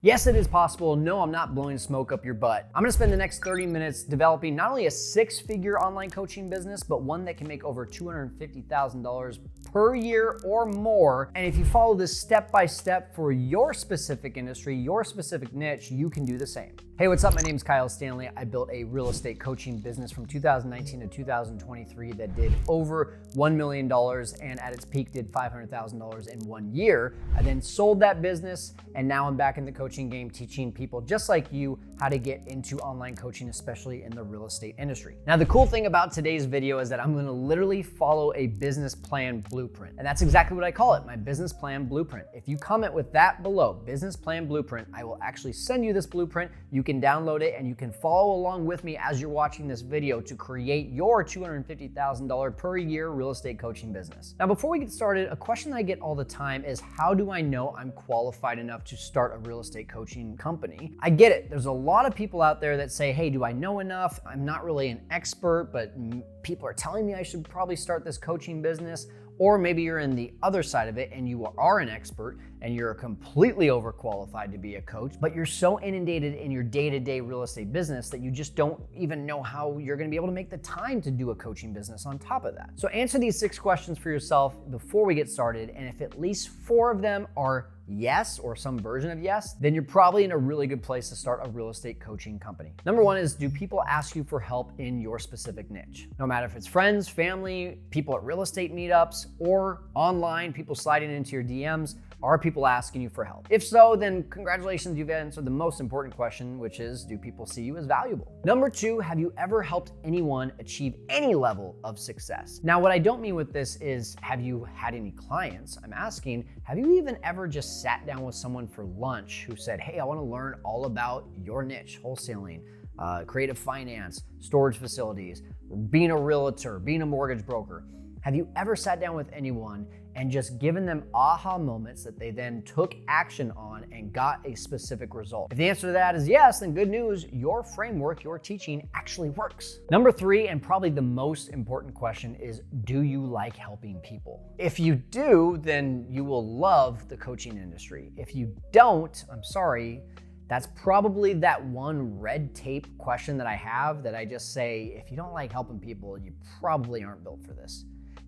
Yes, it is possible. No, I'm not blowing smoke up your butt. I'm gonna spend the next 30 minutes developing not only a six-figure online coaching business, but one that can make over $250,000 per year or more. And if you follow this step-by-step for your specific industry, your specific niche, you can do the same. Hey, what's up? My name is Kyle Stanley. I built a real estate coaching business from 2019 to 2023 that did over $1 million and at its peak did $500,000 in 1 year. I then sold that business and now I'm back in the coaching game teaching people just like you how to get into online coaching, especially in the real estate industry. Now, the cool thing about today's video is that I'm gonna literally follow a business plan blueprint. And that's exactly what I call it, my business plan blueprint. If you comment with that below, business plan blueprint, I will actually send you this blueprint. You can download it and you can follow along with me as you're watching this video to create your $250,000 per year real estate coaching business. Now, before we get started, a question that I get all the time is, how do I know I'm qualified enough to start a real estate coaching company? I get it. There's a lot of people out there that say, hey, do I know enough? I'm not really an expert, but people are telling me I should probably start this coaching business. Or maybe you're in the other side of it and you are an expert and you're completely overqualified to be a coach, but you're so inundated in your day-to-day real estate business that you just don't even know how you're gonna be able to make the time to do a coaching business on top of that. So answer these 6 questions for yourself before we get started, and if at least 4 of them are yes, or some version of yes, then you're probably in a really good place to start a real estate coaching company. Number 1 is, do people ask you for help in your specific niche? No matter if it's friends, family, people at real estate meetups, or online, people sliding into your DMs, are people asking you for help? If so, then congratulations, you've answered the most important question, which is, do people see you as valuable? Number 2, have you ever helped anyone achieve any level of success? Now, what I don't mean with this is, have you had any clients? I'm asking, have you even ever just sat down with someone for lunch who said, hey, I wanna learn all about your niche, wholesaling, creative finance, storage facilities, being a realtor, being a mortgage broker? Have you ever sat down with anyone and just given them aha moments that they then took action on and got a specific result? If the answer to that is yes, then good news, your framework, your teaching actually works. Number 3, and probably the most important question, is, do you like helping people? If you do, then you will love the coaching industry. If you don't, I'm sorry, that's probably that one red tape question that I have that I just say, if you don't like helping people, you probably aren't built for this.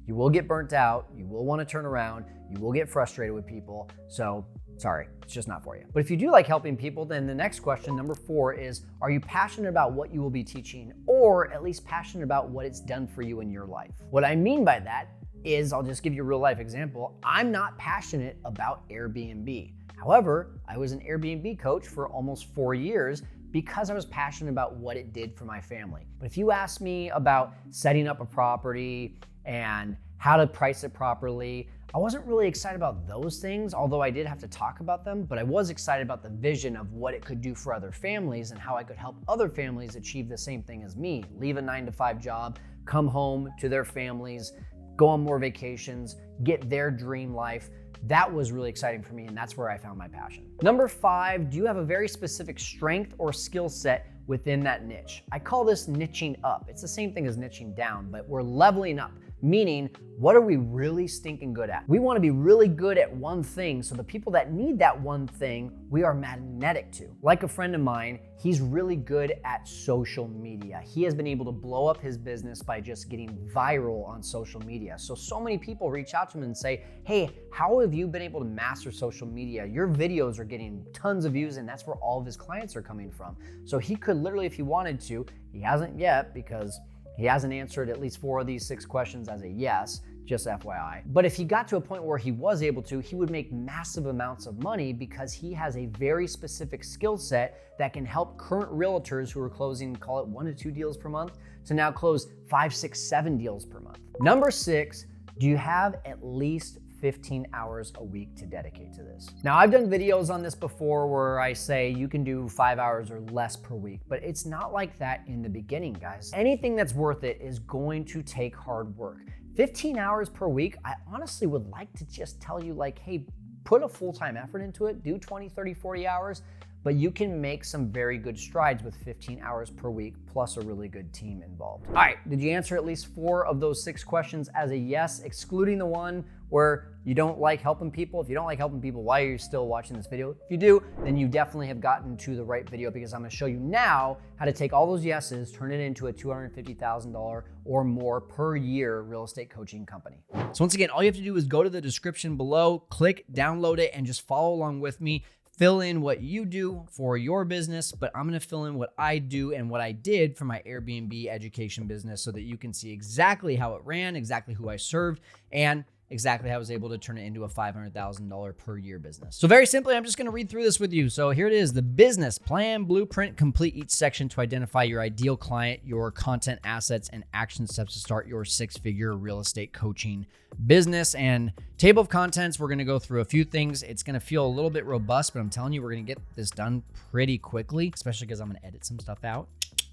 You will get burnt out, you will want to turn around, you will get frustrated with people, so sorry, it's just not for you. But if you do like helping people, then the next question, number 4, is, are you passionate about what you will be teaching, or at least passionate about what it's done for you in your life? What I mean by that is, I'll just give you a real life example. I'm not passionate about Airbnb. However, I was an Airbnb coach for almost 4 years because I was passionate about what it did for my family. But if you ask me about setting up a property and how to price it properly, I wasn't really excited about those things, although I did have to talk about them, but I was excited about the vision of what it could do for other families and how I could help other families achieve the same thing as me, leave a 9-to-5 job, come home to their families, go on more vacations, get their dream life. That was really exciting for me, and that's where I found my passion. Number 5, do you have a very specific strength or skill set within that niche? I call this niching up. It's the same thing as niching down, but we're leveling up. Meaning, what are we really stinking good at? We want to be really good at one thing, so the people that need that one thing, we are magnetic to. Like a friend of mine, he's really good at social media. He has been able to blow up his business by just getting viral on social media. So many people reach out to him and say, hey, how have you been able to master social media? Your videos are getting tons of views, and that's where all of his clients are coming from. So he could literally, if he wanted to, he hasn't yet because he hasn't answered at least 4 of these 6 questions as a yes, just FYI. But if he got to a point where he was able to, he would make massive amounts of money because he has a very specific skill set that can help current realtors who are closing, call it 1 to 2 deals per month, to now close 5, 6, 7 deals per month. Number 6, do you have at least 15 hours a week to dedicate to this? Now, I've done videos on this before where I say you can do 5 hours or less per week, but it's not like that in the beginning, guys. Anything that's worth it is going to take hard work. 15 hours per week, I honestly would like to just tell you, like, hey, put a full-time effort into it, do 20, 30, 40 hours, but you can make some very good strides with 15 hours per week plus a really good team involved. All right, did you answer at least 4 of those 6 questions as a yes, excluding the one where you don't like helping people. If you don't like helping people, why are you still watching this video? If you do, then you definitely have gotten to the right video, because I'm gonna show you now how to take all those yeses, turn it into a $250,000 or more per year real estate coaching company. So once again, all you have to do is go to the description below, click download it, and just follow along with me. Fill in what you do for your business, but I'm gonna fill in what I do and what I did for my Airbnb education business so that you can see exactly how it ran, exactly who I served, and exactly how I was able to turn it into a $500,000 per year business. So very simply, I'm just gonna read through this with you. So here it is, the business plan blueprint. Complete each section to identify your ideal client, your content assets, and action steps to start your six-figure real estate coaching business. And table of contents, we're gonna go through a few things. It's gonna feel a little bit robust, but I'm telling you, we're gonna get this done pretty quickly, especially because I'm gonna edit some stuff out.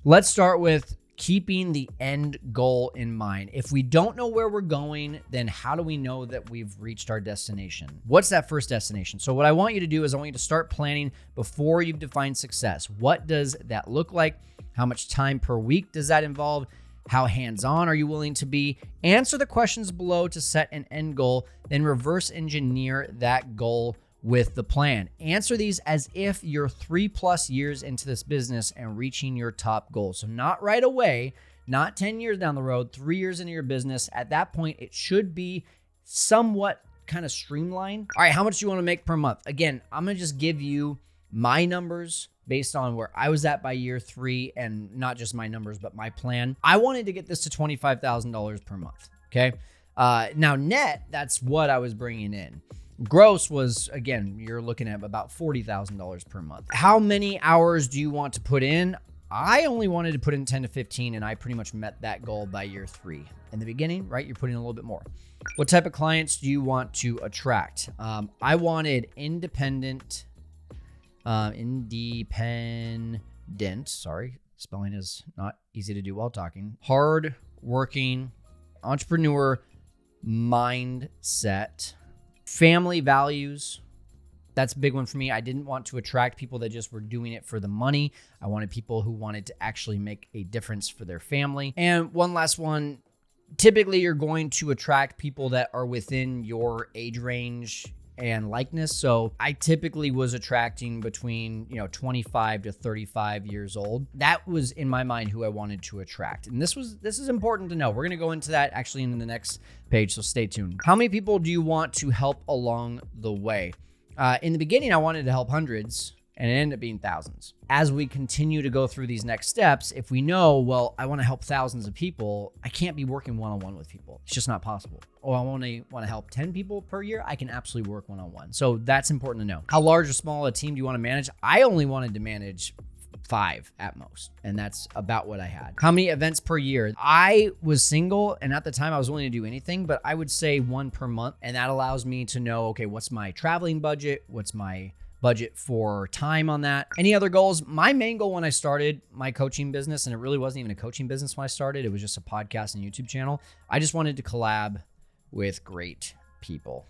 Let's start with keeping the end goal in mind. If we don't know where we're going, then how do we know that we've reached our destination? What's that first destination? So what I want you to do is I want you to start planning before you've defined success. What does that look like? How much time per week does that involve? How hands-on are you willing to be? Answer the questions below to set an end goal, then reverse engineer that goal with the plan. Answer these as if you're 3+ years into this business and reaching your top goal. So not right away, not 10 years down the road, 3 years into your business. At that point, it should be somewhat kind of streamlined. All right, how much do you want to make per month? Again, I'm gonna just give you my numbers based on where I was at by year 3, and not just my numbers, but my plan. I wanted to get this to $25,000 per month, okay? Now net, that's what I was bringing in. Gross was, again, you're looking at about $40,000 per month. How many hours do you want to put in? I only wanted to put in 10 to 15, and I pretty much met that goal by year 3. In the beginning, right, you're putting in a little bit more. What type of clients do you want to attract? I wanted independent, sorry, spelling is not easy to do while talking. Hard working, entrepreneur mindset. Family values, that's a big one for me. I didn't want to attract people that just were doing it for the money. I wanted people who wanted to actually make a difference for their family. And one last one, typically you're going to attract people that are within your age range and likeness. So I typically was attracting between 25 to 35 years old. That was in my mind who I wanted to attract. And this is important to know. We're gonna go into that actually in the next page, so stay tuned. How many people do you want to help along the way? In the beginning, I wanted to help hundreds, and it ended up being thousands. As we continue to go through these next steps, if we know, well, I want to help thousands of people, I can't be working one-on-one with people. It's just not possible. Or I only want to help 10 people per year, I can absolutely work one-on-one. So that's important to know. How large or small a team do you want to manage? I only wanted to manage 5 at most, and that's about what I had. How many events per year? I was single, and at the time I was willing to do anything, but I would say 1 per month, and that allows me to know, okay, what's my traveling budget? What's my budget for time on that? Any other goals? My main goal when I started my coaching business, and it really wasn't even a coaching business when I started, it was just a podcast and YouTube channel. I just wanted to collab with great people.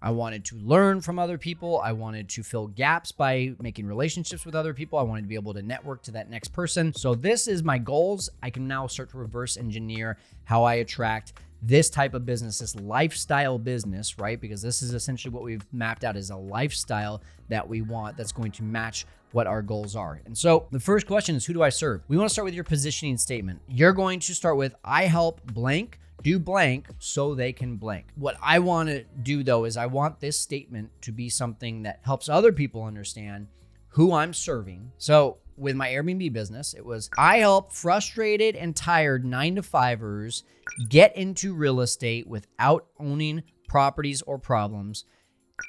I wanted to learn from other people. I wanted to fill gaps by making relationships with other people. I wanted to be able to network to that next person. So this is my goals. I can now start to reverse engineer how I attract this type of business, this lifestyle business, right? Because this is essentially what we've mapped out as a lifestyle that we want that's going to match what our goals are. And so the first question is, who do I serve? We want to start with your positioning statement. You're going to start with, I help blank do blank so they can blank. What I want to do though is I want this statement to be something that helps other people understand who I'm serving. So with my Airbnb business, it was, I help frustrated and tired 9-to-5ers get into real estate without owning properties or problems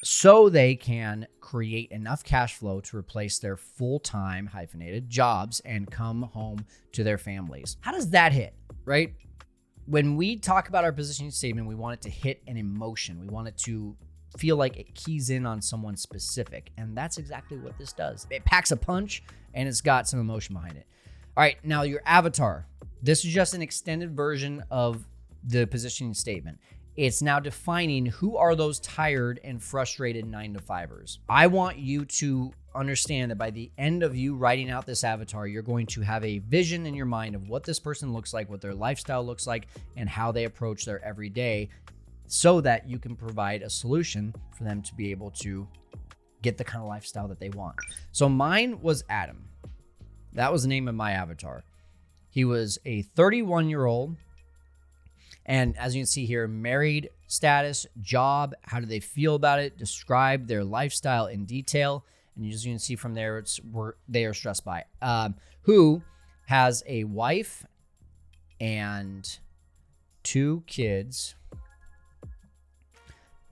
so they can create enough cash flow to replace their full-time hyphenated jobs and come home to their families. How does that hit, right? When we talk about our positioning statement, we want it to hit an emotion. We want it to feel like it keys in on someone specific. And that's exactly what this does. It packs a punch and it's got some emotion behind it. All right, now your avatar. This is just an extended version of the positioning statement. It's now defining who are those tired and frustrated 9-to-5ers. I want you to understand that by the end of you writing out this avatar, you're going to have a vision in your mind of what this person looks like, what their lifestyle looks like, and how they approach their everyday so that you can provide a solution for them to be able to get the kind of lifestyle that they want. So mine was Adam. That was the name of my avatar. He was a 31-year-old. And as you can see here, married status, job, how do they feel about it? Describe their lifestyle in detail. And as you can see from there, they are stressed by who has a wife and 2 kids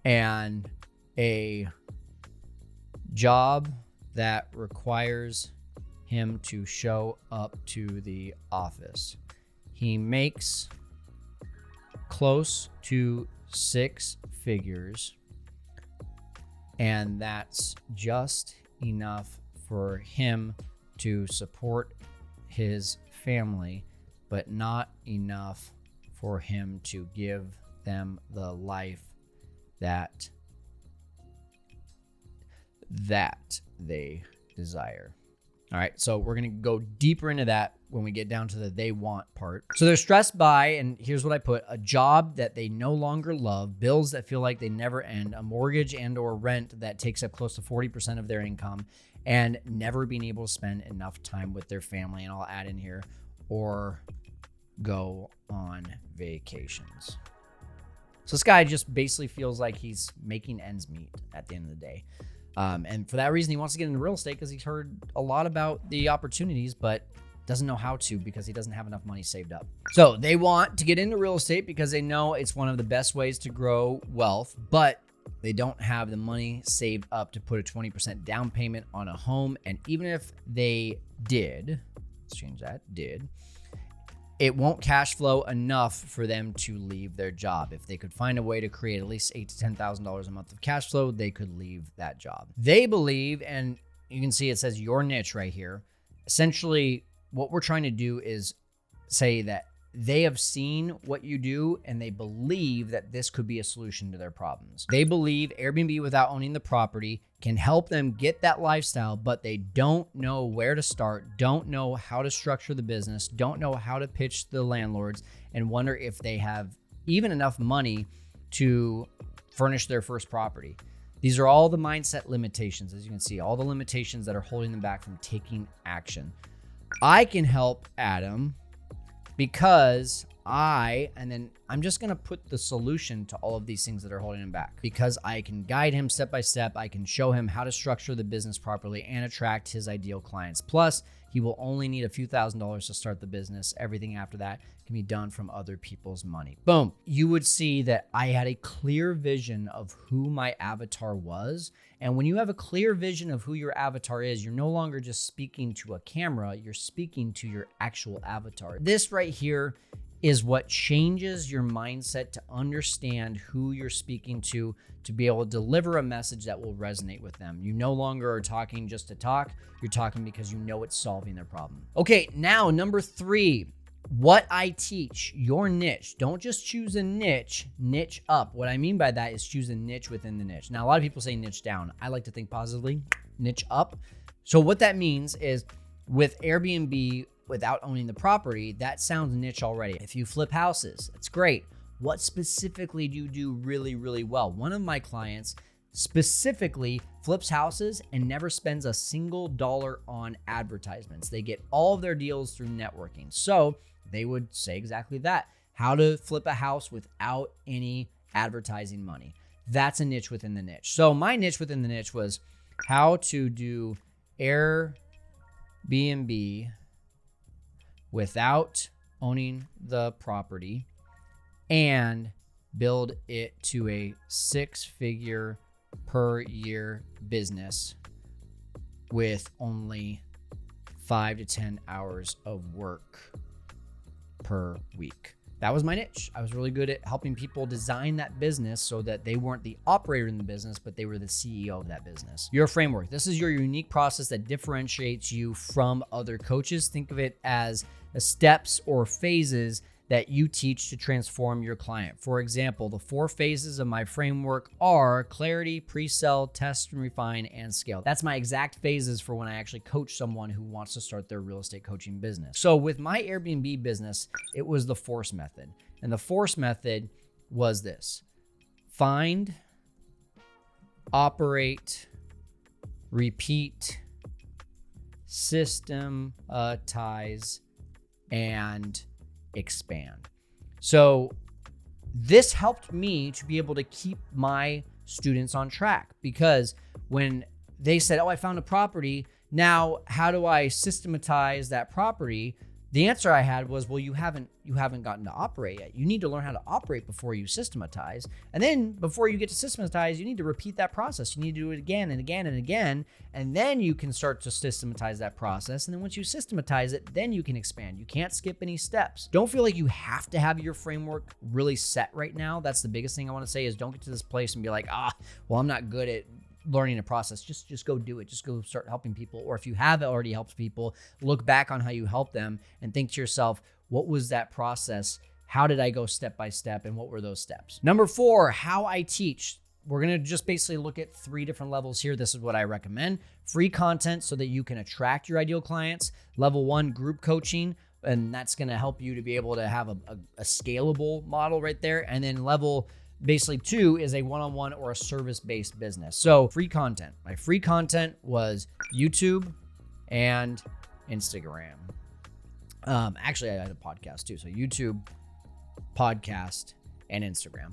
and a job that requires him to show up to the office. He makes close to 6 figures, and that's just enough for him to support his family, but not enough for him to give them the life that they desire. All right, so we're gonna go deeper into that when we get down to the they want part. So they're stressed by, and here's what I put, a job that they no longer love, bills that feel like they never end, a mortgage and or rent that takes up close to 40% of their income, and never being able to spend enough time with their family, and I'll add in here, or go on vacations. So this guy just basically feels like he's making ends meet at the end of the day. And for that reason, he wants to get into real estate because he's heard a lot about the opportunities, but doesn't know how to because he doesn't have enough money saved up. So they want to get into real estate because they know it's one of the best ways to grow wealth, but they don't have the money saved up to put a 20% down payment on a home. And even if they did, let's change that, it won't cash flow enough for them to leave their job. If they could find a way to create at least $8,000 to $10,000 a month of cash flow, they could leave that job. They believe, and you can see it says your niche right here. Essentially, what we're trying to do is say that they have seen what you do and they believe that this could be a solution to their problems. They believe Airbnb without owning the property can help them get that lifestyle, but they don't know where to start, don't know how to structure the business, don't know how to pitch the landlords, and wonder if they have even enough money to furnish their first property. These are all the mindset limitations, as you can see, all the limitations that are holding them back from taking action. I can help Adam because I'm just going to put the solution to all of these things that are holding him back, because I can guide him step by step. I can show him how to structure the business properly and attract his ideal clients. Plus, he will only need a few $1,000s to start the business. Everything after that can be done from other people's money. Boom. You would see that I had a clear vision of who my avatar was. And when you have a clear vision of who your avatar is, you're no longer just speaking to a camera, you're speaking to your actual avatar. This right here is what changes your mindset to understand who you're speaking to be able to deliver a message that will resonate with them. You no longer are talking just to talk, you're talking because you know it's solving their problem. Okay, now number 3, what I teach, your niche. Don't just choose a niche up. What I mean by that is choose a niche within the niche. Now, a lot of people say niche down. I like to think positively, niche up. So what that means is with Airbnb, without owning the property, that sounds niche already. If you flip houses, that's great. What specifically do you do really, really well? One of my clients specifically flips houses and never spends a single dollar on advertisements. They get all of their deals through networking. So they would say exactly that. How to flip a house without any advertising money. That's a niche within the niche. So my niche within the niche was how to do Airbnb without owning the property and build it to a 6-figure per year business with only 5 to 10 hours of work per week. That was my niche. I was really good at helping people design that business so that they weren't the operator in the business, but they were the CEO of that business. Your framework. This is your unique process that differentiates you from other coaches. Think of it as steps or phases that you teach to transform your client. For example, the 4 phases of my framework are clarity, pre-sell, test and refine, and scale. That's my exact phases for when I actually coach someone who wants to start their real estate coaching business. So with my Airbnb business, it was the force method. And the force method was this. find, operate, repeat, systematize, and expand. So this helped me to be able to keep my students on track, because when they said, oh, I found a property, now how do I systematize that property? The answer I had was, well, you haven't gotten to operate yet. You need to learn how to operate before you systematize. And then before you get to systematize, you need to repeat that process. You need to do it again and again and again. And then you can start to systematize that process. And then once you systematize it, then you can expand. You can't skip any steps. Don't feel like you have to have your framework really set right now. That's the biggest thing I want to say, is don't get to this place and be like, well, I'm not good at learning a process. Just go do it. Just go start helping people. Or if you have already helped people, look back on how you helped them and think to yourself, what was that process? How did I go step by step? And what were those steps? Number 4, how I teach. We're going to just basically look at 3 different levels here. This is what I recommend. Free content so that you can attract your ideal clients. Level 1, group coaching. And that's going to help you to be able to have a scalable model right there. And then level basically 2 is a one-on-one or a service-based business. So free content. My free content was YouTube and Instagram. Actually, I had a podcast too. So YouTube, podcast, and Instagram.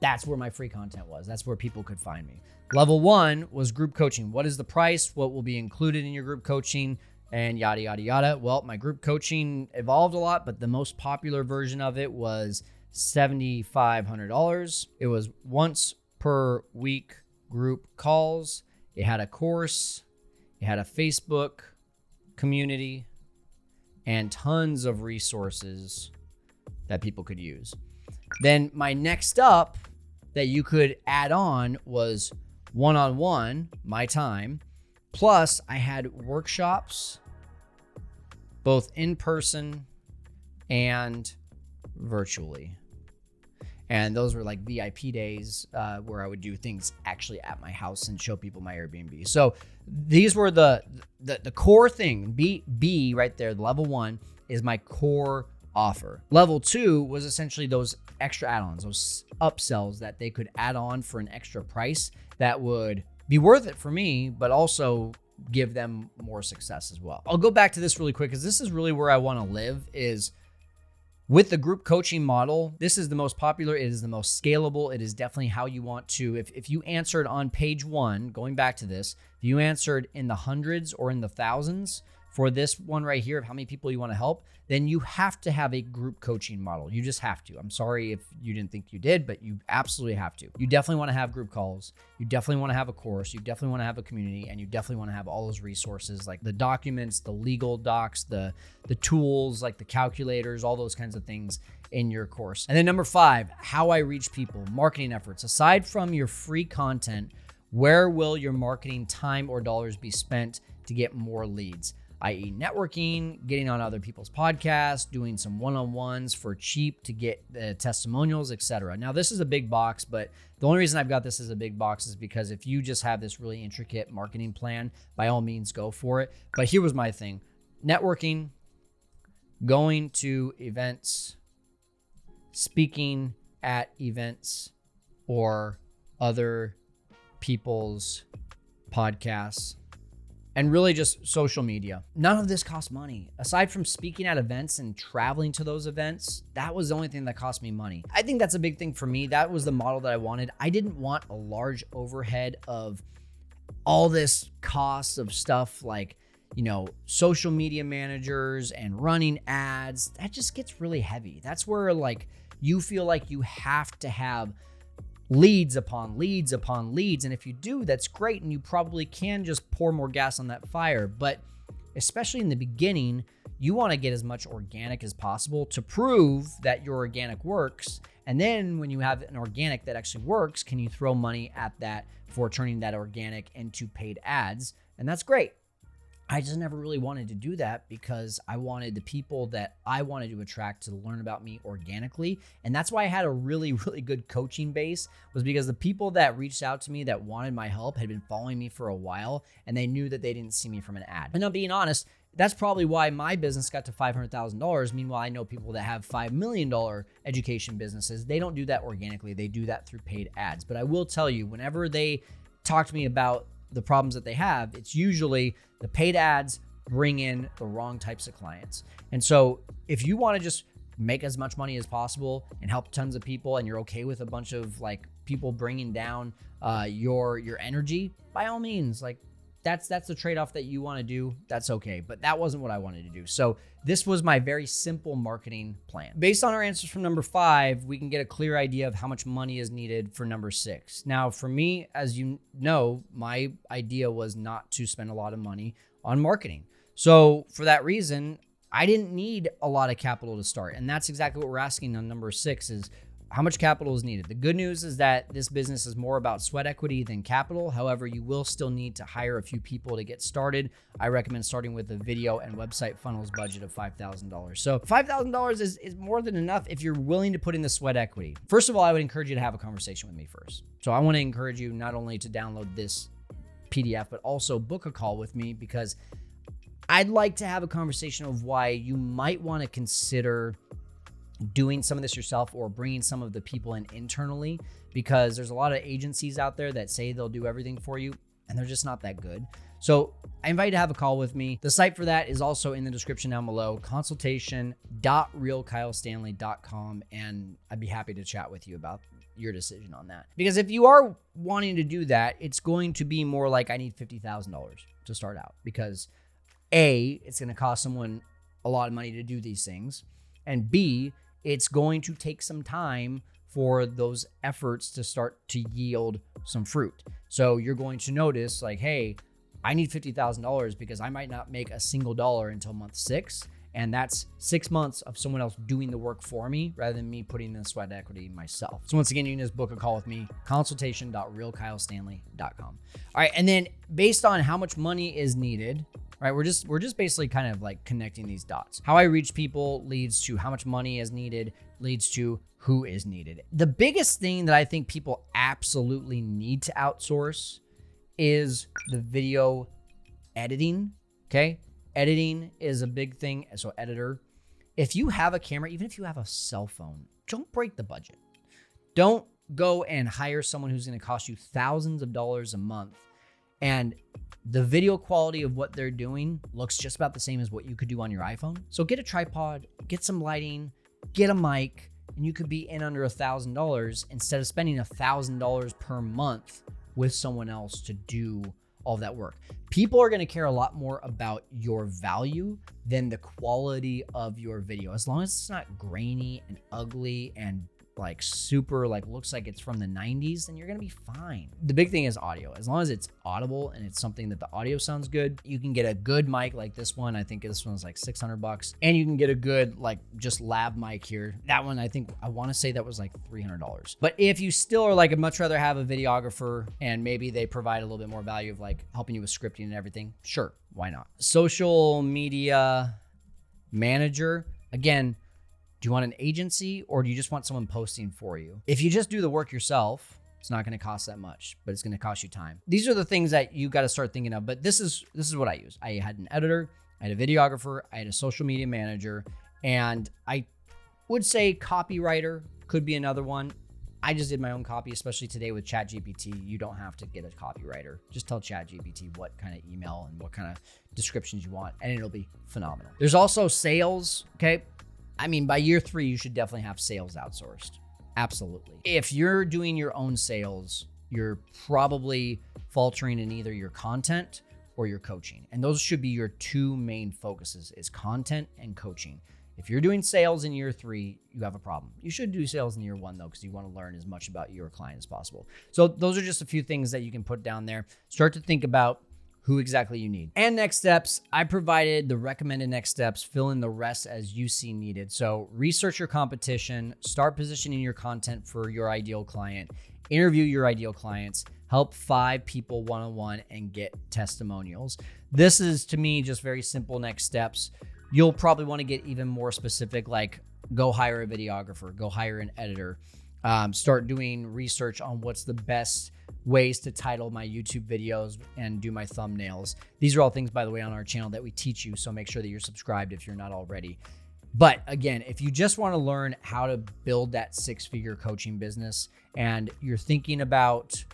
That's where my free content was. That's where people could find me. Level 1 was group coaching. What is the price? What will be included in your group coaching? And yada, yada, yada. Well, my group coaching evolved a lot, but the most popular version of it was $7,500. It was once per week group calls. It had a course. It had a Facebook community and tons of resources that people could use. Then my next up that you could add on was one-on-one, my time. Plus I had workshops, both in person and virtually. And those were like VIP days where I would do things actually at my house and show people my Airbnb. So these were the core thing. B right there, the level 1 is my core offer. Level 2 was essentially those extra add-ons, those upsells that they could add on for an extra price that would be worth it for me, but also give them more success as well. I'll go back to this really quick because this is really where I want to live, is with the group coaching model. This is the most popular. It is the most scalable. It is definitely how you want to, if you answered on page 1, going back to this, if you answered in the hundreds or in the thousands for this one right here of how many people you want to help, then you have to have a group coaching model. You just have to. I'm sorry if you didn't think you did, but you absolutely have to. You definitely want to have group calls. You definitely want to have a course. You definitely want to have a community, and you definitely want to have all those resources like the documents, the legal docs, the tools, like the calculators, all those kinds of things in your course. And then number 5, how I reach people, marketing efforts. Aside from your free content, where will your marketing time or dollars be spent to get more leads? i.e. networking, getting on other people's podcasts, doing some one-on-ones for cheap to get the testimonials, etc. Now, this is a big box, but the only reason I've got this as a big box is because if you just have this really intricate marketing plan, by all means, go for it. But here was my thing. Networking, going to events, speaking at events or other people's podcasts, and really just social media. None of this costs money. Aside from speaking at events and traveling to those events, that was the only thing that cost me money. I think that's a big thing for me. That was the model that I wanted. I didn't want a large overhead of all this costs of stuff like, social media managers and running ads. That just gets really heavy. That's where like you feel like you have to have leads upon leads upon leads. And if you do, that's great. And you probably can just pour more gas on that fire. But especially in the beginning, you want to get as much organic as possible to prove that your organic works. And then when you have an organic that actually works, can you throw money at that for turning that organic into paid ads? And that's great. I just never really wanted to do that because I wanted the people that I wanted to attract to learn about me organically. And that's why I had a really, really good coaching base, was because the people that reached out to me that wanted my help had been following me for a while, and they knew that they didn't see me from an ad. And I'm being honest, that's probably why my business got to $500,000. Meanwhile, I know people that have $5 million education businesses. They don't do that organically. They do that through paid ads. But I will tell you, whenever they talk to me about the problems that they have, it's usually the paid ads bring in the wrong types of clients. And so if you want to just make as much money as possible and help tons of people, and you're okay with a bunch of like people bringing down your energy, by all means, like that's the trade-off that you want to do. That's okay. But that wasn't what I wanted to do. So this was my very simple marketing plan. Based on our answers from number 5, we can get a clear idea of how much money is needed for number 6. Now, for me, as you know, my idea was not to spend a lot of money on marketing. So for that reason, I didn't need a lot of capital to start. And that's exactly what we're asking on number 6 is, how much capital is needed? The good news is that this business is more about sweat equity than capital. However, you will still need to hire a few people to get started. I recommend starting with a video and website funnels budget of $5,000. So $5,000 is more than enough if you're willing to put in the sweat equity. First of all, I would encourage you to have a conversation with me first. So I want to encourage you not only to download this PDF, but also book a call with me, because I'd like to have a conversation of why you might want to consider doing some of this yourself or bringing some of the people in internally, because there's a lot of agencies out there that say they'll do everything for you and they're just not that good. So I invite you to have a call with me. The site for that is also in the description down below, consultation.realkylestanley.com, and I'd be happy to chat with you about your decision on that. Because if you are wanting to do that, it's going to be more like I need $50,000 to start out, because A, it's going to cost someone a lot of money to do these things, and B, it's going to take some time for those efforts to start to yield some fruit. So you're going to notice like, hey, I need $50,000 because I might not make a single dollar until month 6. And that's 6 months of someone else doing the work for me rather than me putting in the sweat equity myself. So once again, you can just book a call with me, consultation.realkylestanley.com. All right. And then based on how much money is needed, right, we're just basically kind of like connecting these dots. How I reach people leads to how much money is needed, leads to who is needed. The biggest thing that I think people absolutely need to outsource is the video editing. Okay. Editing is a big thing. So editor, if you have a camera, even if you have a cell phone, don't break the budget. Don't go and hire someone who's going to cost you thousands of dollars a month, and the video quality of what they're doing looks just about the same as what you could do on your iPhone. So get a tripod, get some lighting, get a mic, and you could be in under $1,000 instead of spending $1,000 per month with someone else to do all of that work. People are going to care a lot more about your value than the quality of your video. As long as it's not grainy and ugly and like super like looks like it's from the 90s, then you're gonna be fine. The big thing is audio. As long as it's audible and it's something that the audio sounds good, you can get a good mic like this one. I think this one's like $600, and you can get a good like just lab mic here. That one, I think I want to say that was like $300. But if you still are like, I'd much rather have a videographer and maybe they provide a little bit more value of like helping you with scripting and everything, sure, why not? Social media manager, again, do you want an agency or do you just want someone posting for you? If you just do the work yourself, it's not going to cost that much, but it's going to cost you time. These are the things that you got to start thinking of, but this is what I use. I had an editor, I had a videographer, I had a social media manager, and I would say copywriter could be another one. I just did my own copy, especially today with ChatGPT. You don't have to get a copywriter. Just tell ChatGPT what kind of email and what kind of descriptions you want, and it'll be phenomenal. There's also sales, okay? I mean, by year 3, you should definitely have sales outsourced. Absolutely. If you're doing your own sales, you're probably faltering in either your content or your coaching. And those should be your 2 main focuses, is content and coaching. If you're doing sales in year 3, you have a problem. You should do sales in year 1 though, because you want to learn as much about your client as possible. So those are just a few things that you can put down there. Start to think about who exactly you need. And next steps, I provided the recommended next steps, fill in the rest as you see needed. So research your competition, start positioning your content for your ideal client, interview your ideal clients, help 5 people one-on-one, and get testimonials. This is, to me, just very simple next steps. You'll probably want to get even more specific, like go hire a videographer, go hire an editor, start doing research on what's the best ways to title my YouTube videos and do my thumbnails. These are all things, by the way, on our channel that we teach you, so make sure that you're subscribed if you're not already. But again, if you just want to learn how to build that 6-figure coaching business and you're thinking about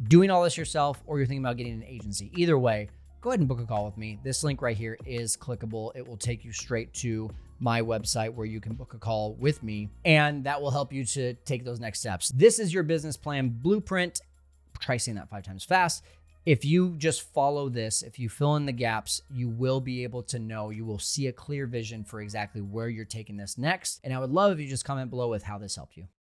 doing all this yourself or you're thinking about getting an agency, either way, go ahead and book a call with me. This link right here is clickable. It will take you straight to my website where you can book a call with me, and that will help you to take those next steps. This is your business plan blueprint. Try saying that 5 times fast. If you just follow this, if you fill in the gaps, you will be able to know, you will see a clear vision for exactly where you're taking this next. And I would love if you just comment below with how this helped you.